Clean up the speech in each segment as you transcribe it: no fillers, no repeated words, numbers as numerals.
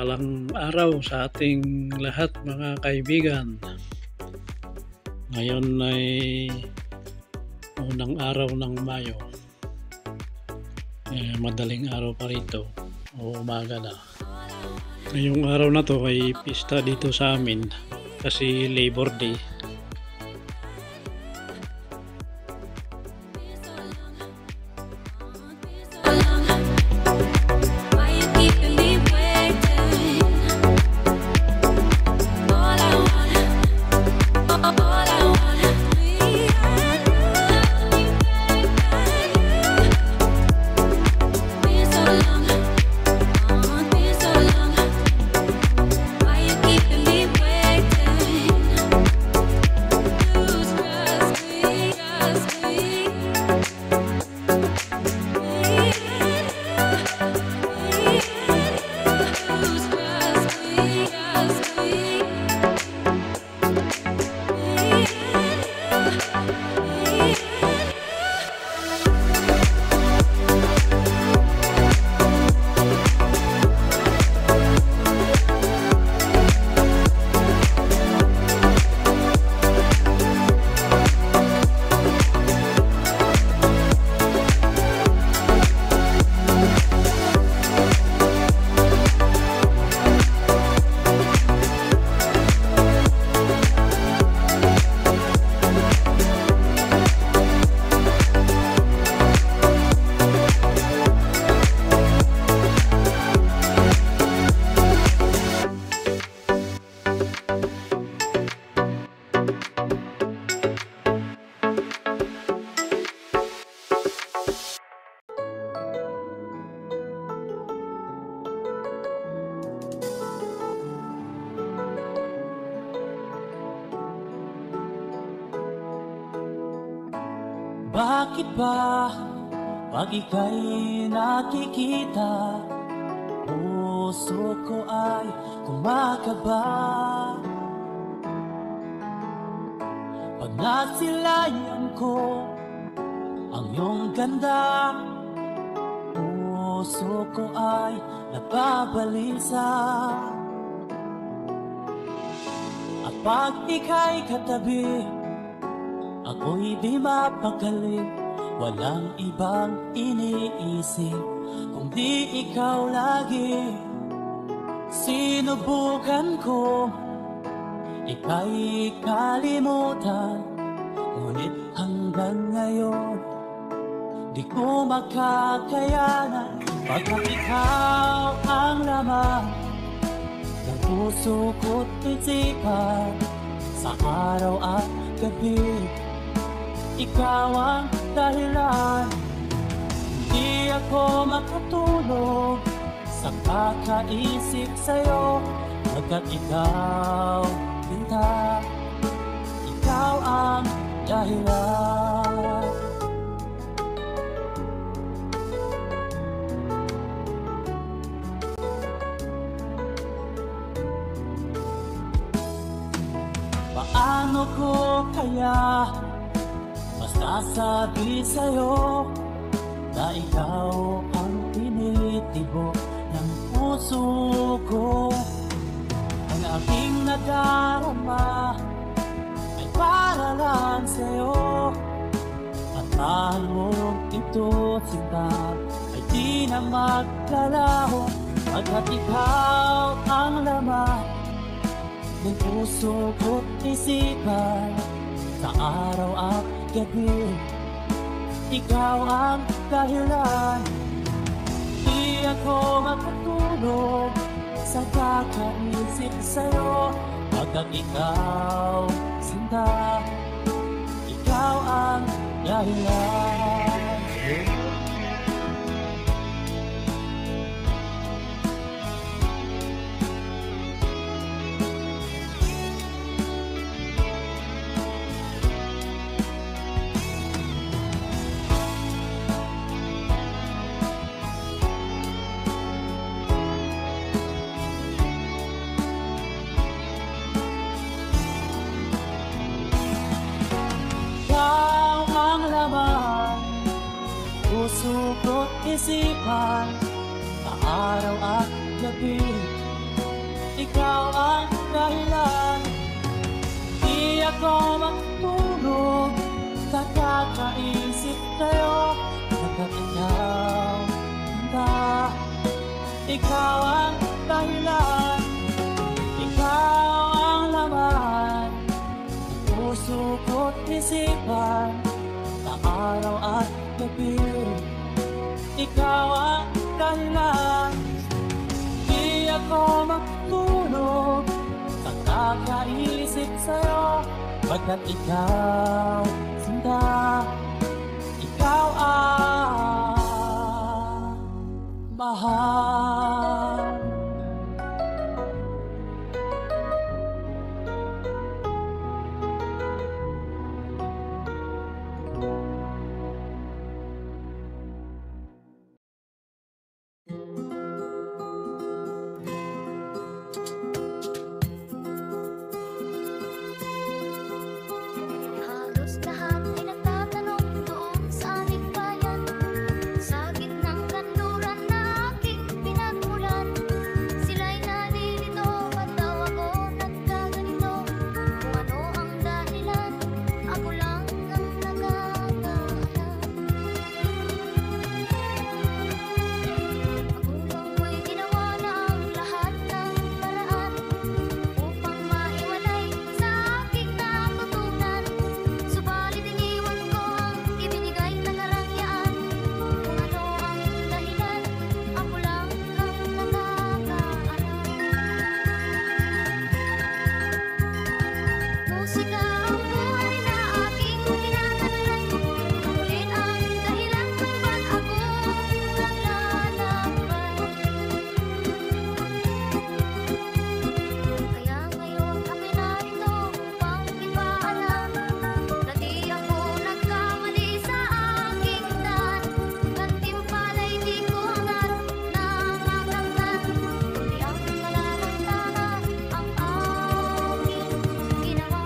mapagpalang araw sa ating lahat mga kaibigan. Ngayon ay unang araw ng Mayo. Madaling araw pa rito o umaga na. Ngayong araw na to ay pista dito sa amin kasi Labor Day. Bakit ba pag ika'y nakikita, puso ko ay kumakaba? Pag nasilayan ko ang iyong ganda, puso ko ay nababalisa. At pag ika'y katabi, ako'y di mapakali, walang ibang iniisip kundi ikaw lagi. Sinubukan ko ika'y kalimutan, ngunit hanggang ngayon di ko makakayanan. Pagkat ikaw ang laman ng puso ko't isipan, sa araw at gabi ikaw ang dahilan. Hindi ako makatulog sa kakaisip sa'yo, pagkat ikaw, pinta, ikaw ang dahilan. Paano ko kaya masasabi sa'yo na ikaw ang tinitibok ng puso ko? Ang aking nadarama ay para lang sa'yo, at mahal mo ito, sinta, ay di na maglalaho. Pagkat ikaw ang laman ng puso ko't isipan, sa araw at gabi ikaw ang dahilan. Di ako makatulog sa kakaisip sa'yo, pagkat ikaw, sinta, ikaw ang dahilan. puso ko't isipan, araw at gabi ikaw ang dahilan. Di ako matulog, kakakaisip sa'yo. Pagkat ikaw, handa, ikaw ang dahilan. Ikaw ang laman, puso ko't isipan, sa araw at gabi. Ikaw ang dahilan. Di ako matulog, kakaisip sa'yo. Pagkat ikaw, sinta, ikaw ang mahal. Halos lahat ay nagtatanong doon sa aming bayan, sa gitnang kanluran na aking pinagmulan. Sila'y nalilito, ba't daw ako nagkaganito? Kung ano ang dahilan, ako lang ang nakakaalam. Magulang ko'y ginawa na ang lahat ng paraan upang maiwalay sa aking natutunan. Subalit iniwan ko ang ibinigay na karangyaan. Kung ano ang dahilan, ako lang ang nakakaalam. Musika ang buhay na aking tinataglan. Ulit ang dahilan kung ba't ako naglalaban. Kaya ngayon ako'y narito upang ipaalam na di ako nagkamali sa aking daan. Gantimpala'y di ko hangad na makamtan, kundi ang nararamdaman ang aking ginawa.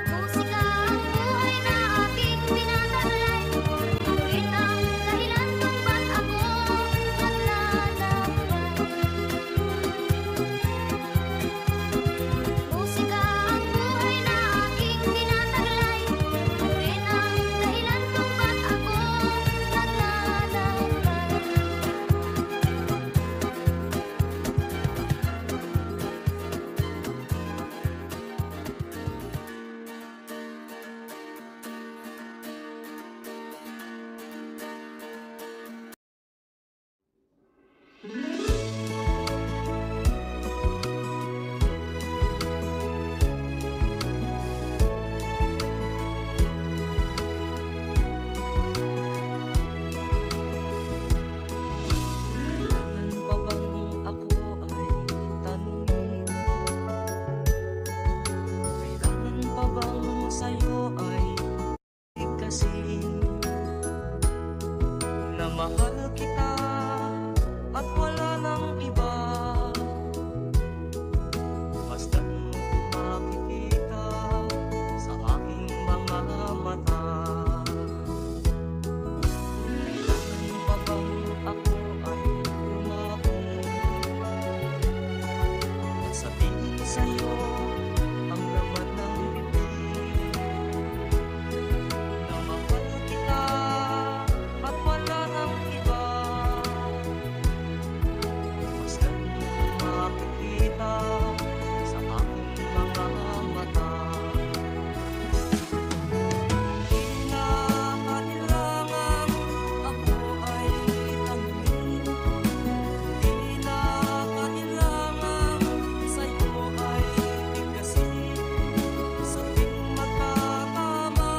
Musika ang buhay na aking tinataglan. Ulit ang dahilan kung ba't ako naglalaban. Musika ang buhay na aking tinataglay. Ulit ang dahilan kung ba't ako naglalaban. Kailangan pa bang ako ay tanungin? Kailangan pa bang sa'yo ay bigkasin? Na mahal kita at wala nang iba, basta't makikita sa aking mga mata. Kailangan pa bang ako ay lumahong at sabihin sa'yo ang laman ng bibig? Na mahal kita at wala nang iba, basta't makikita sa aking mga mata. Di na kailangan ako ay tanungin. Di na kailangan sa'yo ay bigkasin. Sa tuwing magkatama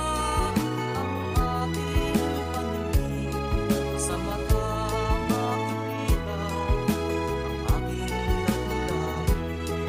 ang ating paningin, sa mata makikita ang aking damdamin.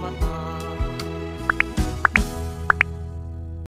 mata